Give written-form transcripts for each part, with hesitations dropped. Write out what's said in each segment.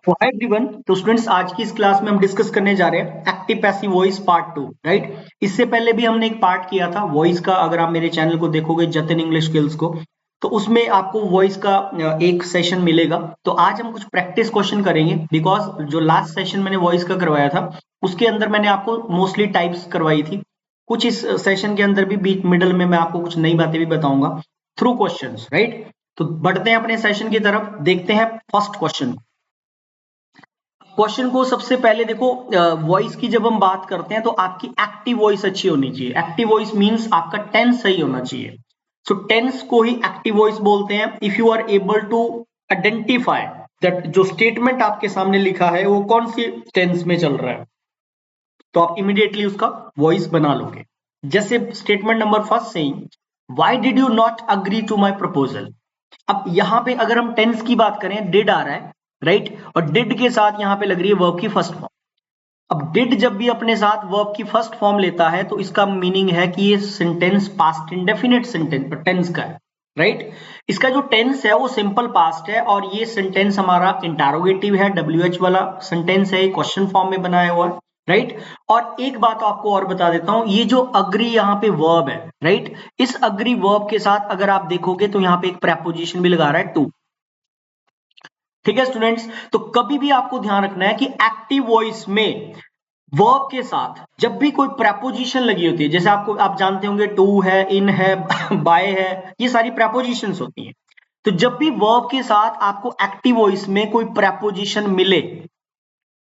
तो hi everyone. तो students, आज की इस क्लास में हम डिस्कस करने जा रहे हैं active passive voice part 2, right. इससे पहले भी हमने एक पार्ट किया था वॉइस का। अगर आप मेरे चैनल को देखोगे जतिन इंग्लिश स्किल्स को, तो उसमें आपको वॉइस का एक सेशन मिलेगा। तो आज हम कुछ प्रैक्टिस क्वेश्चन करेंगे, बिकॉज जो लास्ट सेशन मैंने वॉइस का करवाया था उसके अंदर मैंने आपको मोस्टली टाइप्स करवाई थी। कुछ इस सेशन के अंदर भी बीच मिडल में मैं आपको कुछ नई बातें भी बताऊंगा थ्रू क्वेश्चंस, राइट। तो बढ़ते हैं अपने सेशन की तरफ, देखते हैं फर्स्ट क्वेश्चन। क्वेश्चन को सबसे पहले देखो, वॉइस की जब हम बात करते हैं तो आपकी एक्टिव वॉइस अच्छी होनी चाहिए। एक्टिव वॉइस मींस आपका टेंस सही होना चाहिए। सो टेंस को ही एक्टिव वॉइस बोलते हैं। If you are able to identify that जो स्टेटमेंट आपके सामने लिखा है वो कौन सी टेंस में चल रहा है, तो आप इमीडिएटली उसका वॉइस बना लोगे। जैसे statement number first saying, why did you not agree to my proposal. अब यहां पे अगर हम टेंस की बात करें, डिड आ रहा है, राइट। और डिड के साथ यहां पे लग रही है वर्ब की फर्स्ट फॉर्म। अब डिड जब भी अपने साथ वर्ब की फर्स्ट फॉर्म लेता है तो इसका मीनिंग है कि ये sentence past indefinite sentence tense का है, राइट। इसका जो टेंस है वो सिंपल पास्ट है और ये सेंटेंस हमारा इंटरोगेटिव है, WH वाला सेंटेंस है, क्वेश्चन फॉर्म में बनाया हुआ है, राइट। और एक बात आपको और बता देता हूं, ये जो अग्री यहाँ पे वर्ब है, राइट, इस अग्री वर्ब के साथ अगर आप देखोगे तो यहाँ पे एक प्रेपोजिशन भी लगा रहा है टू। ठीक है स्टूडेंट्स, तो कभी भी आपको ध्यान रखना है कि एक्टिव वॉइस में वर्ब के साथ जब भी कोई प्रेपोजिशन लगी होती है, जैसे आप जानते होंगे टू है, इन है, बाय है, ये सारी प्रेपोजिशंस होती हैं। तो जब भी वर्ब के साथ आपको एक्टिव वॉइस में कोई प्रेपोजिशन मिले,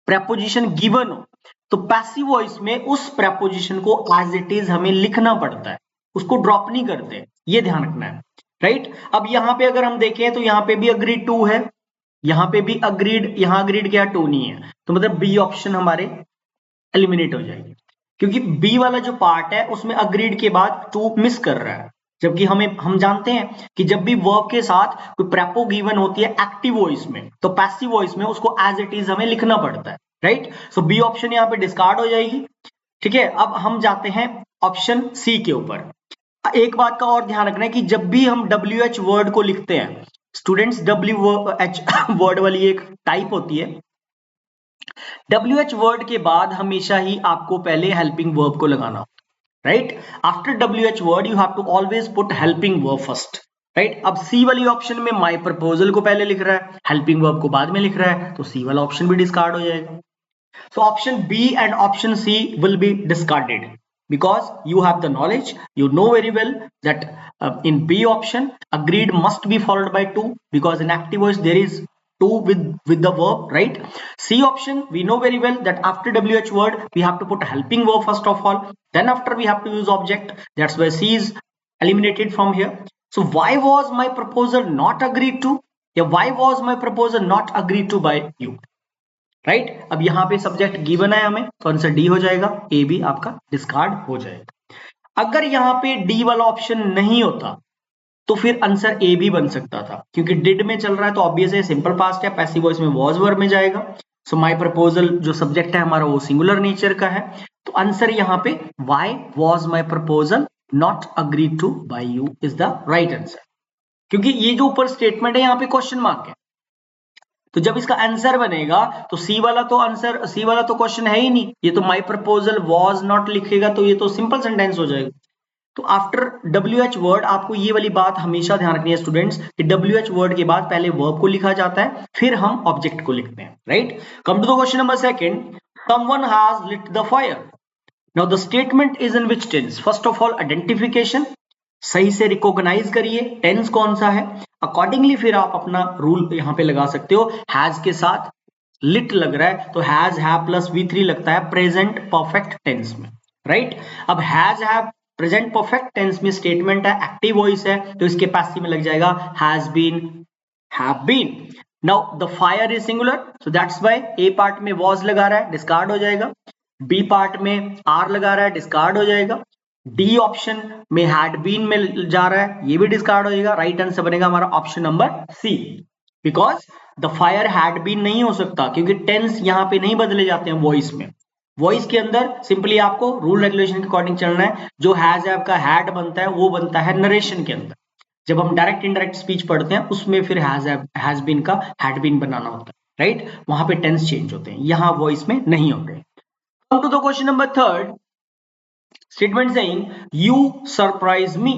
प्रेपोजिशन गिवन हो, तो पैसिव वॉइस में उस प्रेपोजिशन को एज इट इज हमें लिखना पड़ता है, उसको ड्रॉप नहीं करते। ये ध्यान रखना है, राइट। अब यहां पे अगर हम देखें तो यहां पे भी अग्रीड टू है, यहां पे भी अग्रीड, यहां अग्रीड क्या टू नहीं है, तो मतलब बी ऑप्शन हमारे एलिमिनेट हो जाएगी, क्योंकि बी वाला जो पार्ट है उसमें अग्रीड के बाद टू मिस कर रहा है। जबकि हम जानते हैं कि जब भी वर्ब के साथ कोई प्रेपो गिवन होती है एक्टिव वॉइस में, तो पैसिव वॉइस में उसको एज इट इज हमें लिखना पड़ता है, राइट। सो बी ऑप्शन यहाँ पे डिस्कार्ड हो जाएगी। ठीक है, अब हम जाते हैं ऑप्शन सी के ऊपर। एक बात का और ध्यान रखना है कि जब भी हम WH वर्ड को लिखते हैं स्टूडेंट्स, WH वर्ड वाली एक टाइप होती है। WH वर्ड के बाद हमेशा ही आपको पहले हेल्पिंग वर्ब को लगाना, right. After WH word you have to always put helping verb first, right. अब सी वाली ऑप्शन में माय प्रपोजल को पहले लिख रहा है, हेल्पिंग वर्ब को बाद में लिख रहा है, तो सी वाला ऑप्शन भी डिस्कार्ड हो जाएगा। So option B and option C will be discarded because you have the knowledge, you know very well that in B option agreed must be followed by to, because in active voice there is to with the verb, right. C option we know very well that after WH word we have to put helping verb first of all, then after we have to use object. That's why C is eliminated from here. So why was my proposal not agreed to? Yeah, why was my proposal not agreed to by you? Right. अब यहाँ पे subject given है हमें, तो answer D हो जाएगा, ए भी आपका डिस्कार्ड हो जाएगा। अगर यहाँ पे डी वाला ऑप्शन नहीं होता तो फिर आंसर ए भी बन सकता था, क्योंकि डिड में चल रहा है तो ऑब्वियस है सिंपल पास्ट है, पैसिव वॉइस में वाज वर्ब में जाएगा। सो माय प्रपोजल जो सब्जेक्ट है हमारा वो सिंगुलर नेचर का है, तो आंसर यहाँ पे why was my proposal not agreed to by you is the right answer, क्योंकि ये जो ऊपर स्टेटमेंट है यहाँ पे क्वेश्चन मार्क है। तो जब इसका आंसर बनेगा तो सी वाला तो आंसर, सी वाला तो क्वेश्चन है ही नहीं, ये तो माय प्रपोजल वाज नॉट लिखेगा तो ये तो सिंपल सेंटेंस हो जाएगा। तो आफ्टर WH वर्ड आपको ये वाली बात हमेशा ध्यान रखनी है स्टूडेंट्स कि WH वर्ड के बाद पहले वर्ब को लिखा जाता है, फिर हम ऑब्जेक्ट को लिखते हैं, right. Come to the question number second, someone has lit the fire. Now the statement is in which tense? First of all identification, सही से रिकॉग्नाइज करिए टेंस कौन सा है, अकॉर्डिंगली फिर आप अपना रूल यहाँ पे लगा सकते हो। हैज के साथ लिट लग रहा है तो हैज हैव प्लस V3 लगता है प्रेजेंट परफेक्ट टेंस में, राइट। अब has have present perfect tense में स्टेटमेंट है, एक्टिव वॉइस है, तो इसके पैसिव में लग जाएगा has been, have been. Now the fire is singular, so that's why A part में वॉज लगा रहा है, डिस्कार्ड हो जाएगा। बी पार्ट में आर लगा रहा है, डिस्कार्ड हो जाएगा। डी ऑप्शन में हैड बीन में जा रहा है, ये भी डिस्कार्ड हो जाएगा। राइट आंसर बनेगा हमारा option number C, because the fire had been नहीं हो सकता, क्योंकि टेंस यहाँ पे नहीं बदले जाते हैं वॉइस में। वॉइस के अंदर सिंपली आपको रूल रेगुलेशन के अकॉर्डिंग चलना है। जो हैज हैव का हैड बनता है वो बनता है नरेशन के अंदर, जब हम डायरेक्ट इनडायरेक्ट स्पीच पढ़ते हैं उसमें फिर हैज बीन का हैड बीन बनाना होता है। राइट, वहां पे टेंस चेंज होते हैं, यहां वॉइस में नहीं होते। Come to the question number third, statement saying you surprise me.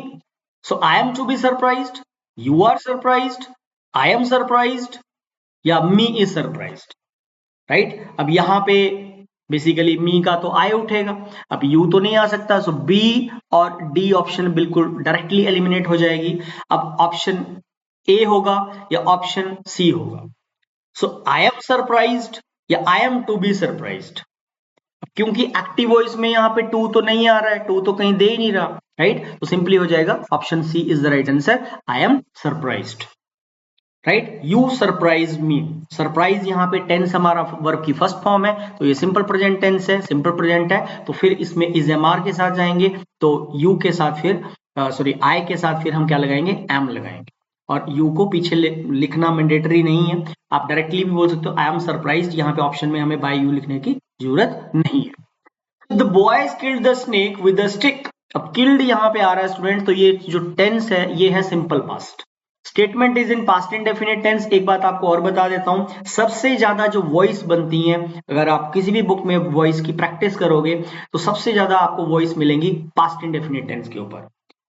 So I am to be surprised, you are surprised, I am surprised या me is surprised, right? अब यहां पे बेसिकली मी का तो आई उठेगा, अब यू तो नहीं आ सकता, सो बी और डी ऑप्शन बिल्कुल डायरेक्टली एलिमिनेट हो जाएगी। अब ऑप्शन ए होगा या ऑप्शन सी होगा। सो आई एम सरप्राइज्ड या I am to be surprised, क्योंकि एक्टिव वॉइस में यहाँ पे टू तो नहीं आ रहा है, टू तो कहीं दे ही नहीं रहा, राइट? तो सिंपली हो जाएगा option C is the right answer, I am surprised, right? You surprise me, surprise यहाँ पे टेंस हमारा वर्ब की फर्स्ट फॉर्म है, तो ये सिंपल प्रेजेंट टेंस है, सिंपल प्रेजेंट है, तो फिर इसमें इज एम आर के साथ जाएंगे, तो यू के साथ फिर सॉरी आई के साथ फिर हम क्या लगाएंगे, एम लगाएंगे, और यू को पीछे लिखना मैंडेटरी नहीं है, आप डायरेक्टली भी बोल सकते हो आई एम सरप्राइज्ड, यहाँ पे ऑप्शन में हमें बाय यू लिखने की जरूरत नहीं है। The boys killed the snake with a stick, अब किल्ड यहाँ पे आ रहा है स्टूडेंट, तो ये जो टेंस है ये है simple past, statement is in past indefinite tense. एक बात आपको और बता देता हूं, सबसे ज्यादा जो वॉइस बनती है, अगर आप किसी भी बुक में वॉइस की प्रैक्टिस करोगे तो सबसे ज्यादा आपको वॉइस मिलेंगी पास्ट इंडेफिनिट टेंस के ऊपर,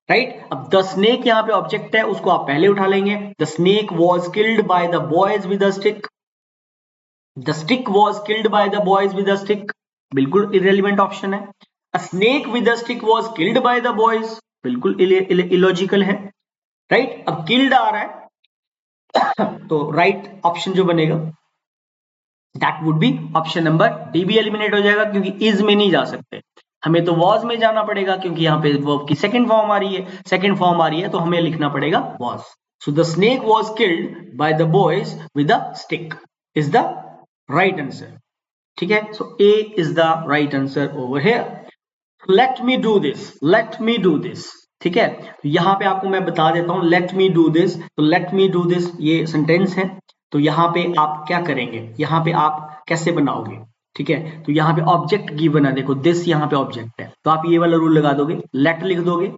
राइट? अब द स्नेक यहाँ पे ऑब्जेक्ट है, उसको आप पहले उठा लेंगे, the snake was killed by the boys with a stick, the stick was killed by the boys with a stick, बिल्कुल इरेलीवेंट ऑप्शन है। अ snake with a stick was killed by the boys, बिल्कुल illogical है, right? अब killed आ रहा है तो right option जो बनेगा that would be option number D, भी एलिमिनेट हो जाएगा क्योंकि इज में नहीं जा सकते, हमें तो वॉज में जाना पड़ेगा, क्योंकि यहाँ पे वर्ब की सेकंड फॉर्म आ रही है, सेकंड फॉर्म आ रही है तो हमें लिखना पड़ेगा was. So the snake was killed by the boys with a stick is the right answer, ठीक है? So A is the right answer over here. Let me do this, let me do this, ठीक है? यहां पे आपको मैं बता देता हूं, लेट मी डू दिस, तो लेट मी डू दिस ये सेंटेंस है, तो यहाँ पे आप क्या करेंगे, यहाँ पे आप कैसे बनाओगे, ठीक है? तो यहाँ पे ऑब्जेक्ट गिवन है, देखो दिस यहाँ पे ऑब्जेक्ट है, तो आप ये वाला रूल लगा दोगे, लेट लिख दोगे,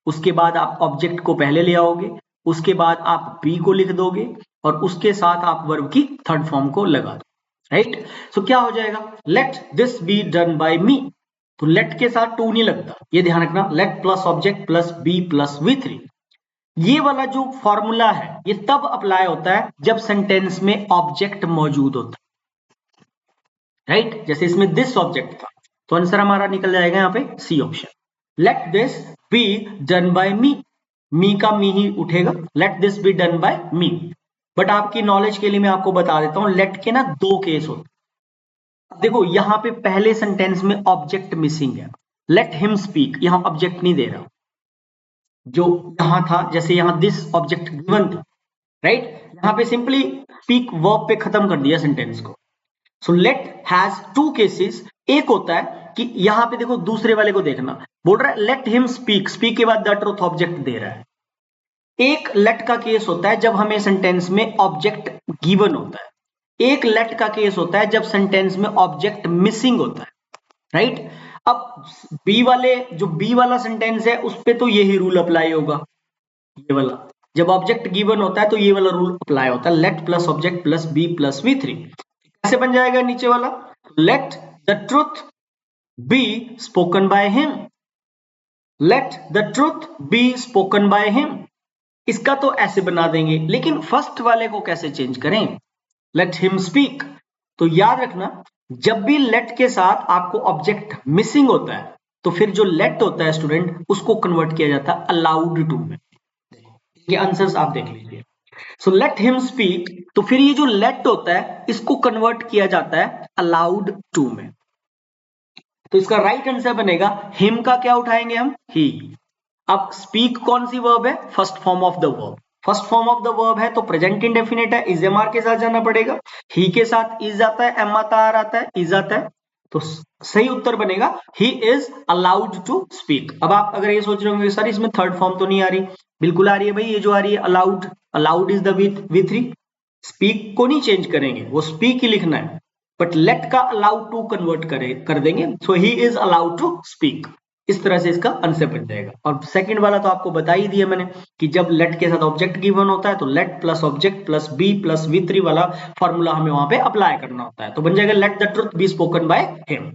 उसके बाद आप ऑब्जेक्ट को पहले ले आओगे, उसके बाद आप बी को लिख दोगे, और उसके साथ आप वर्ब की थर्ड फॉर्म को लगा दो, राइट? सो क्या हो जाएगा, let this be done by me, तो लेट के साथ टू नहीं लगता, ये ध्यान रखना, let plus object plus be plus V3, ये वाला जो फॉर्मूला है ये तब अप्लाई होता है जब सेंटेंस में ऑब्जेक्ट मौजूद होता है, राइट? जैसे इसमें दिस ऑब्जेक्ट था, तो आंसर हमारा निकल जाएगा यहाँ पे C option, let this be done by me का मी ही उठेगा, let this be done by me. But आपकी नॉलेज के लिए मैं आपको बता देता हूं, लेट के ना दो केस होते, देखो यहां पे पहले सेंटेंस में ऑब्जेक्ट मिसिंग है, लेट हिम स्पीक, यहां ऑब्जेक्ट नहीं दे रहा, जो यहां था, जैसे यहां दिस ऑब्जेक्ट गिवन था, राइट? यहां पे सिंपली स्पीक वर्ब पे खत्म कर दिया सेंटेंस को। So let has two cases, एक होता है कि यहां पे देखो दूसरे वाले को देखना, बोल रहा है लेट हिम स्पीक, स्पीक के बाद द ट्रूथ ऑब्जेक्ट दे रहा है, एक लेट का केस होता है जब हमें सेंटेंस में ऑब्जेक्ट गिवन होता है, एक लेट का केस होता है जब सेंटेंस में ऑब्जेक्ट मिसिंग होता है, राइट? अब बी वाले, जो बी वाला सेंटेंस है उस पे तो यही रूल अप्लाई होगा, ये वाला जब ऑब्जेक्ट गिवन होता है तो ये वाला रूल अप्लाई होता है, let plus object plus be plus V3, कैसे बन जाएगा नीचे वाला, let the truth be spoken by him, let the truth be spoken by him, इसका तो ऐसे बना देंगे, लेकिन फर्स्ट वाले को कैसे चेंज करें, लेट हिम स्पीक, तो याद रखना जब भी लेट के साथ आपको ऑब्जेक्ट मिसिंग होता है तो फिर जो लेट होता है स्टूडेंट उसको कन्वर्ट किया जाता है अलाउड टू में, ये आंसर्स आप देख लीजिए। सो लेट हिम स्पीक, तो फिर ये जो लेट होता है इसको कन्वर्ट किया जाता है अलाउड टू में, तो इसका राइट आंसर बनेगा हिम का क्या उठाएंगे हम, ही। अब स्पीक कौन सी वर्ब है, first form of the verb, first form of the verb है तो प्रेजेंट इंडेफिनिट है, इज एम आर के साथ जाना पड़ेगा, ही के साथ इज आता है, एम आता है, इज आता है, तो सही उत्तर बनेगा he is allowed to speak. अब आप अगर ये सोच रहे होंगे सर इसमें थर्ड फॉर्म तो नहीं आ रही, बिल्कुल आ रही है भाई, ये जो आ रही है allowed, allowed is the V3, speak को नहीं चेंज करेंगे, वो स्पीक ही लिखना है, बट लेट का अलाउड टू कन्वर्ट कर देंगे, so he is allowed to speak, इस तरह से इसका आंसर बन जाएगा। और सेकंड वाला तो आपको बता ही दिया मैंने कि जब लेट के साथ ऑब्जेक्ट गिवन होता है तो let plus object plus be plus V3 वाला फॉर्मूला हमें वहां पे अप्लाई करना होता है, तो बन जाएगा late the truth be spoken by him.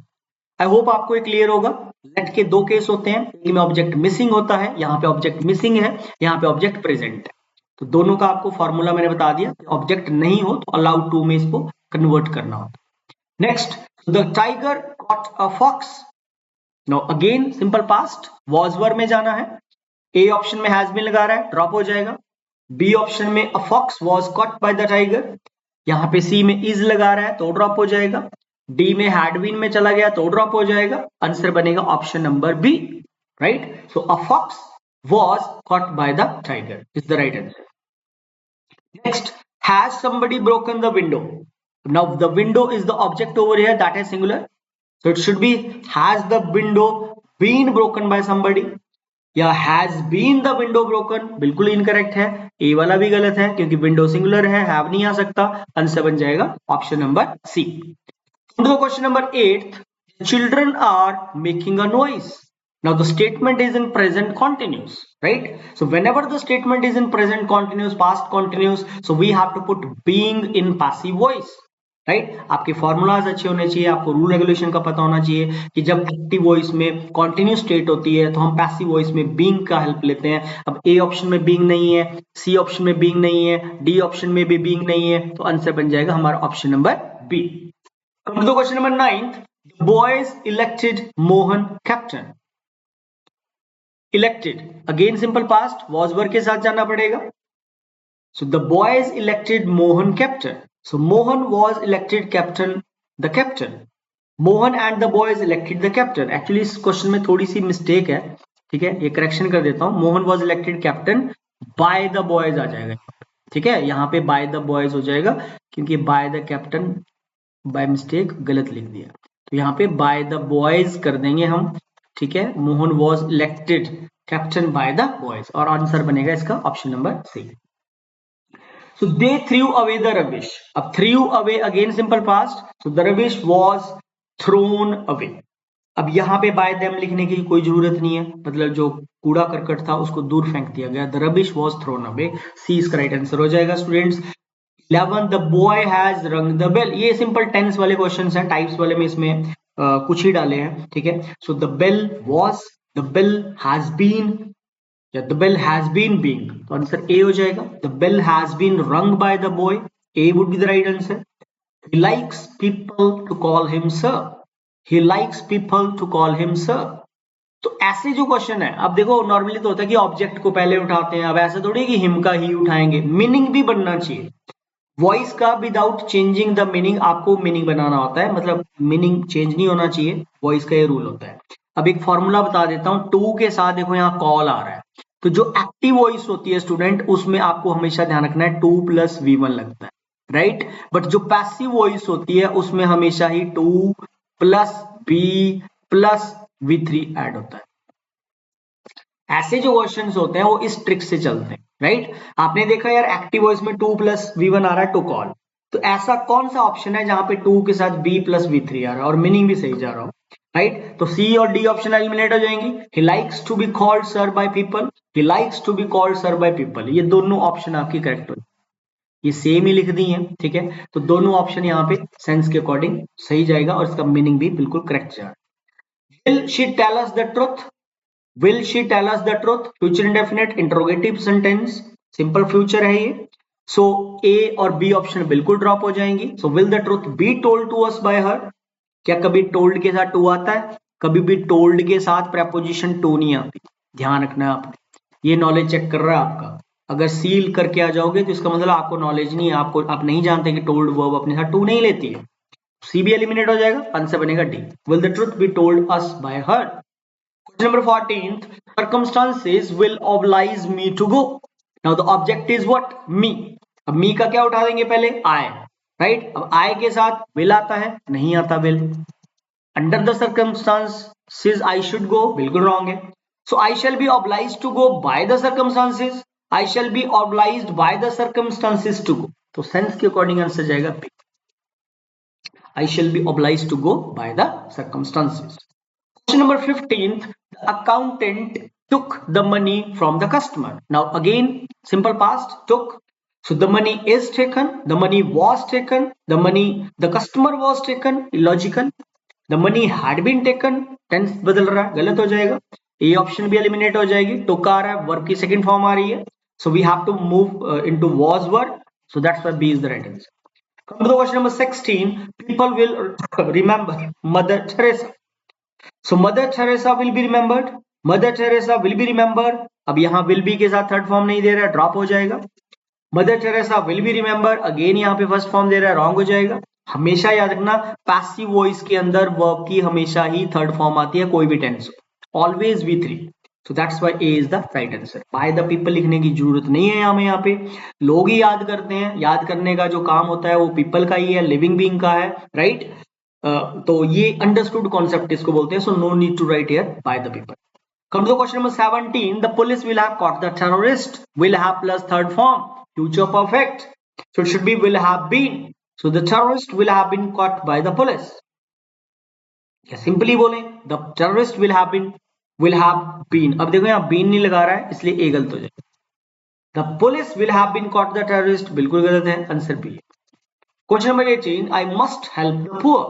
I hope आपको ये क्लियर होगा। लेट के दो केस होते हैं, एक में ऑब्जेक्ट मिसिंग होता है, यहाँ पे ऑब्जेक्ट मिसिंग है, यहाँ पे ऑब्जेक्ट प्रेजेंट है, तो दोनों का आपको फॉर्मूला मैंने बता दिया। ऑब्जेक्ट नहीं हो तो अलाउ टू में इसको कन्वर्ट करना होता है। Next, the tiger caught a fox. Now again simple past, was were में जाना है। ए ऑप्शन में हैज बीन लगा रहा है, ड्रॉप हो जाएगा। बी ऑप्शन में a fox was caught by the tiger, यहाँ पे सी में इज लगा रहा है तो ड्रॉप हो जाएगा। डी में हैड बीन में चला गया तो ड्रॉप हो जाएगा। आंसर बनेगा option number B, right. So a fox was caught by the tiger is the right answer. Next, has somebody broken the window? Now the window is the object over here, that is singular, so it should be has the window been broken by somebody, या has been the window broken, बिल्कुल incorrect है, A वाला भी गलत है क्योंकि window singular है, have नहीं आ सकता। आंसर बन जाएगा option number C. Question number 8, children are making a noise. Now the statement is in present continuous, right? So whenever the statement is in present continuous, past continuous, so we have to put being in passive voice, right. आपके formulas अच्छे होने चाहिए, आपको rule regulation का पता होना चाहिए कि जब एक्टिव वॉइस में कॉन्टिन्यूस स्टेट होती है तो हम पैसिव वॉइस में बीइंग का हेल्प लेते हैं। अब ए ऑप्शन में बीइंग नहीं है, सी ऑप्शन में बीइंग नहीं है, डी ऑप्शन में भी बीइंग नहीं है, तो आंसर बन जाएगा हमारा option number B. Question number 9, boys elected Mohan captain. Elected again simple past, was were के साथ जाना पड़ेगा। So the boys elected Mohan captain. So Mohan was elected captain, the captain. Mohan and the boys elected the captain. Actually इस question में थोड़ी सी mistake है, ठीक है, ये करेक्शन कर देता हूँ। Mohan was elected captain by the boys आ जाएगा, ठीक है, यहाँ पे by the boys हो जाएगा क्योंकि by the captain by mistake गलत लिख दिया, तो यहाँ पे by the boys कर देंगे हम, ठीक है। Mohan was elected captain by the boys और आंसर बनेगा इसका option number C. So they threw away the rubbish. अब threw away again simple past. So the rubbish was thrown away. अब यहाँ पे by them लिखने की कोई जरूरत नहीं है, मतलब जो कूड़ा करकट था उसको दूर फेंक दिया गया। The rubbish was thrown away. C इसका राइट आंसर हो जाएगा students. 11, the boy has rung the bell. ये सिंपल टेंस वाले क्वेश्चन हैं, टाइप्स वाले में इसमें कुछ ही डाले हैं, ठीक है। So the bell was, the bell has been, या the bell has been being, तो आंसर ए हो जाएगा। The bell has been rung by the boy, A would be the right answer. He likes people to call him sir. He likes people to call him sir. तो ऐसे जो question है, अब देखो normally तो होता है कि ऑब्जेक्ट को पहले उठाते हैं, अब ऐसे थोड़ी कि हिम का ही उठाएंगे, मीनिंग भी बनना चाहिए। वॉइस का विदाउट चेंजिंग द मीनिंग आपको मीनिंग बनाना होता है, मतलब मीनिंग चेंज नहीं होना चाहिए, वॉइस का ये रूल होता है। अब एक फॉर्मूला बता देता हूं, टू के साथ देखो यहाँ कॉल आ रहा है, तो जो एक्टिव वॉइस होती है स्टूडेंट उसमें आपको हमेशा ध्यान रखना है 2 + V1 लगता है, राइट। बट जो पैसिव वॉइस होती है उसमें हमेशा ही 2 + B + V3 ऐड होता है। ऐसे जो क्वेश्चंस होते हैं वो इस ट्रिक से चलते हैं, राइट। आपने देखा यार एक्टिव वॉइस में 2 + V1 आ रहा है टू कॉल, तो ऐसा कौन सा ऑप्शन है जहां पे 2 के साथ B + V3 आ रहा है और मीनिंग भी सही जा रहा हो, राइट। तो सी और डी ऑप्शन एलिमिनेट हो जाएंगी। He likes to be called sir by people, he likes to be called sir by people, ये दोनों ऑप्शन आपकी करेक्ट हो, ये सेम ही लिख दी है, ठीक है। तो दोनों ऑप्शन यहाँ पे सेंस के अकॉर्डिंग सही जाएगा और इसका मीनिंग भी बिल्कुल करेक्ट जा रहा है। Will she tell us the truth, will she tell us the truth, future indefinite interrogative sentence, simple future है ये। सो ए और बी ऑप्शन बिल्कुल ड्रॉप हो जाएंगी। So will the truth be told to us by her, क्या कभी told के साथ टू आता है? कभी भी टोल्ड के साथ प्रेपोजिशन टू नहीं आती, ध्यान रखना है आपने, ये नॉलेज चेक कर रहा है आपका। अगर सील करके आ जाओगे तो इसका मतलब आपको नॉलेज नहीं है, आपको आप नहीं जानते कि टोल्ड वर्ब अपने साथ टू नहीं लेती है। सी भी एलिमिनेट हो जाएगा, आंसर बनेगा D, will the truth be told us by her. Question number 14, circumstances will oblige me to go. Now the object is what? Me. अब me का क्या उठा देंगे पहले? I, right. अब I के साथ will आता है, नहीं आता will। Under the circumstances I should go, बिल्कुल रॉन्ग है। So I shall be obliged to go by the circumstances, I shall be obliged by the circumstances to go, तो सेंस के अकॉर्डिंग आंसर जाएगा B, I shall be obliged to go by the circumstances. Question number 15, accountant took the money from the customer. Now again, simple past, took. So the money is taken, the money was taken, the customer was taken, illogical. The money had been taken, tense बदल रहा है, गलत हो जाएगा. A option भी eliminate हो जाएगी. टुक आ रहा है, वर्ब की सेकंड फॉर्म आ रही है. So we have to move into was verb. So that's why B is the right answer. Come to the question number 16. People will remember Mother Teresa. So Mother Teresa will be remembered. Mother Teresa will be remembered. अब यहाँ will be के साथ third form नहीं दे रहा है, drop हो जाएगा. Mother Teresa will be remembered. Again यहाँ पे फर्स्ट फॉर्म दे रहा है, रॉन्ग हो जाएगा. हमेशा याद रखना, पैसिव वॉइस के अंदर वर्ब की हमेशा ही थर्ड फॉर्म आती है, कोई भी टेंस हो. Always V3. So that's why A is the right answer. By the people लिखने की जरूरत नहीं है हमें. यहाँ पे लोग ही याद करते हैं. याद करने का जो काम होता है वो people का ही है, लिविंग बीइंग का है, राइट. तो ये अंडरस्टूड कॉन्सेप्ट इसको बोलते हैं. So no need to write here by the people. Come to the question number 17. The police will have caught the terrorist. Will have plus third form, future perfect. So it should be will have been. So the terrorist will have been caught by the police. या simply बोलें, the terrorist will have been. अब देखो यहाँ been नहीं लगा रहा है, इसलिए A गलत हो जाएगा. The police will have been caught the terrorist. बिल्कुल गलत है, answer B. Question number 18. I must help the poor.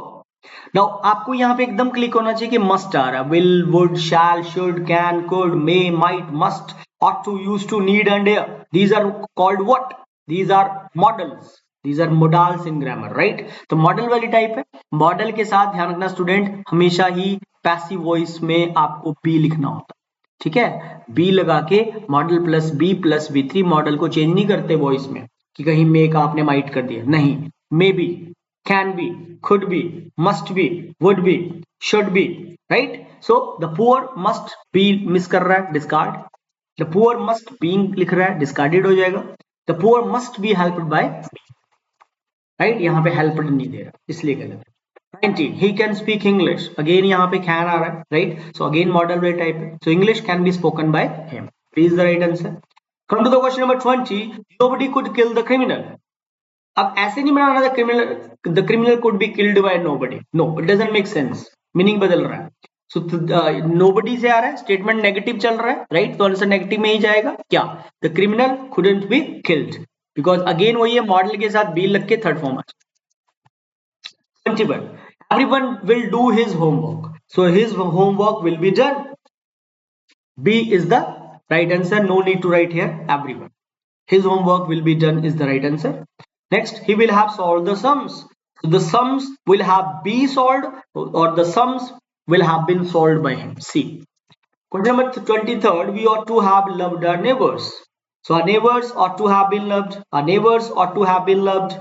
Now आपको यहाँ पे एकदम क्लिक होना चाहिए कि must आ रहा है. Will, would, shall, should, can, could, may, might, must, ought to, used to, need and dare. These are called what? These are modals. These are modals in grammar, right? तो model वाली type है. Model के साथ ध्यान रखना student, हमेशा ही passive voice में आपको बी लिखना होता है. ठीक है, बी लगा के model plus be plus V3. Model को चेंज नहीं करते वॉइस में कि कहीं मे का आपने माइट कर दिया, नहीं. May be, can be, could be, must be, would be, should be, right? So the poor must be miss कर रहा है, discard. The poor must being लिख रहा है, discarded हो जाएगा. The poor must be helped by, right? यहाँ पे helped नहीं दे रहा, इसलिए गलत है. 19. He can speak English. Again यहाँ पे can आ रहा है, right? So again model way type है. So English can be spoken by him. Please the right answer. Come to the question number 20. Nobody could kill the criminal. अब ऐसे नहीं बनाना the criminal could be killed by nobody. No, it doesn't make sense. Meaning बदल रहा है. So nobody से आ रहा है, statement negative चल रहा है, राइट. तो आंसर नेगेटिव में ही जाएगा. क्या? The criminal couldn't be killed because again वही है, मॉडल के साथ बी लग के थर्ड फॉर्म आ. 21. Everyone will do his homework. So his homework will be done. B is the right answer. No need to write here everyone. His homework will be done is the right answer. Next, he will have solved the sums. So the sums will have be solved or the sums will have been solved by him. C. Question number 23rd. We ought to have loved our neighbors. So our neighbors ought to have been loved. Our neighbors ought to have been loved.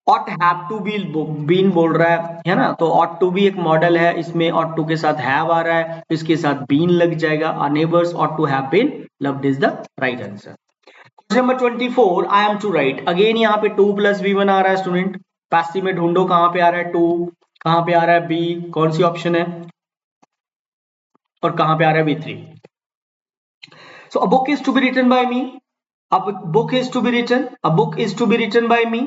Ought have to be been बोल रहा है ना. तो ought to भी एक model है, इसमें ought to के साथ have आ रहा है, इसके साथ been लग जाएगा. Our neighbors ought to have been loved is the right answer. Question number 24. I am to write. Again यहाँ पे 2 plus V1 आ रहा है स्टूडेंट. पैसिव में ढूंढो कहाँ पे आ रहा है 2, कहाँ पे आ रहा है B, कौन सी ऑप्शन है, और कहाँ पे आ रहा है V3. So a book is to be written by me. A book is to be written. A book is to be written by me.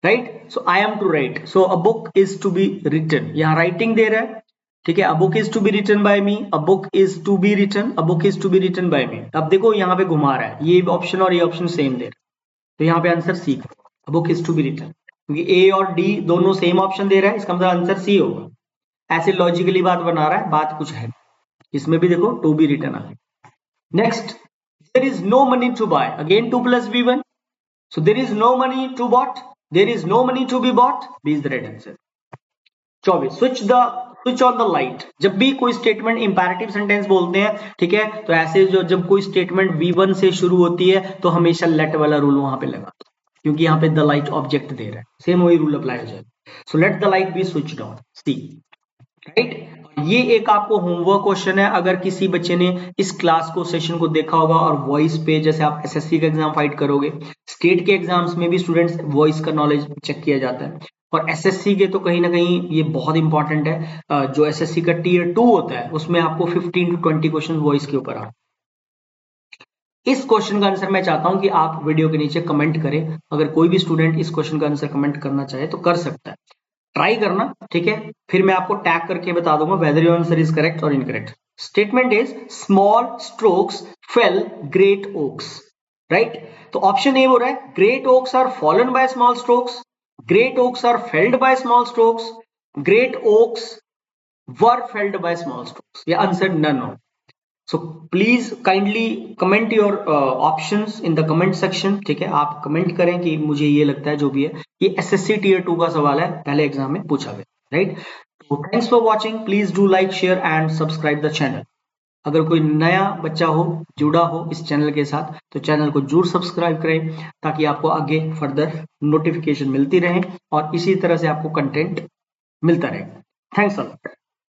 Right? So I am to write. So a book is to be written. यहाँ writing दे रहा है. ठीक है. A book is to be written by me. A book is to be written. A book is to be written by me. अब देखो यहाँ पे घुमा रहा है, ये ऑप्शन और ये ऑप्शन सेम दे रहा है. तो यहाँ पे answer C. A book is to be written. क्योंकि A और D दोनों सेम ऑप्शन दे रहा है, इसका मतलब आंसर C होगा. ऐसे लॉजिकली बात बना रहा है, बात कुछ है. इसमें भी देखो to be written आ गया. Next, there is no money to buy. Again 2 plus V1. So there is no money to bought. There is no money to be bought. B is the right answer. 24. Switch on the light. जब भी कोई statement imperative sentence बोलते हैं, ठीक है, तो ऐसे जब कोई स्टेटमेंट V1 से शुरू होती है तो हमेशा लेट वाला रूल वहां पे लगा, क्योंकि यहाँ पे द लाइट ऑब्जेक्ट दे रहा है. सेम वही रूल अप्लाई हो जाएगा. So let the light be switched on. C. Right. ये एक आपको होमवर्क क्वेश्चन है. अगर किसी बच्चे ने इस क्लास को सेशन को देखा होगा और वॉइस पे, जैसे आप एसएससी का एग्जाम फाइट करोगे, स्टेट के एग्जाम्स में भी स्टूडेंट्स वॉइस का नॉलेज चेक किया जाता है, और एसएससी के तो कहीं ना कहीं ये बहुत इंपॉर्टेंट है. जो एसएससी का टीयर 2 होता है उसमें आपको 15 to 20 क्वेश्चन वॉइस के ऊपर आ. इस क्वेश्चन का आंसर मैं चाहता हूं कि आप वीडियो के नीचे कमेंट करें. अगर कोई भी स्टूडेंट इस क्वेश्चन का आंसर कमेंट करना चाहे तो कर सकता है. ट्राई करना, ठीक है. फिर मैं आपको टैग करके बता दूंगा whether your answer is correct और incorrect. Statement is small strokes fell great oaks, right? तो ऑप्शन ए बोल रहा है great oaks are fallen by small strokes, great oaks are felled by small strokes, great oaks were felled by small strokes, या answer none of. So please kindly comment your options in the comment section, ठीक है? आप comment करें कि मुझे ये लगता है जो भी है ये एसएससी टीयर 2 का सवाल है, पहले एग्जाम में पूछा गया, राइट? तो thanks for watching, please do like share and subscribe the channel. अगर कोई नया बच्चा हो, जुड़ा हो इस चैनल के साथ, तो चैनल को जरूर सब्सक्राइब करें ताकि आपको आगे फर्दर नोटिफिकेशन मिलती रहे और इसी तरह से आपको कंटेंट मिलता रहे। Thanks a lot.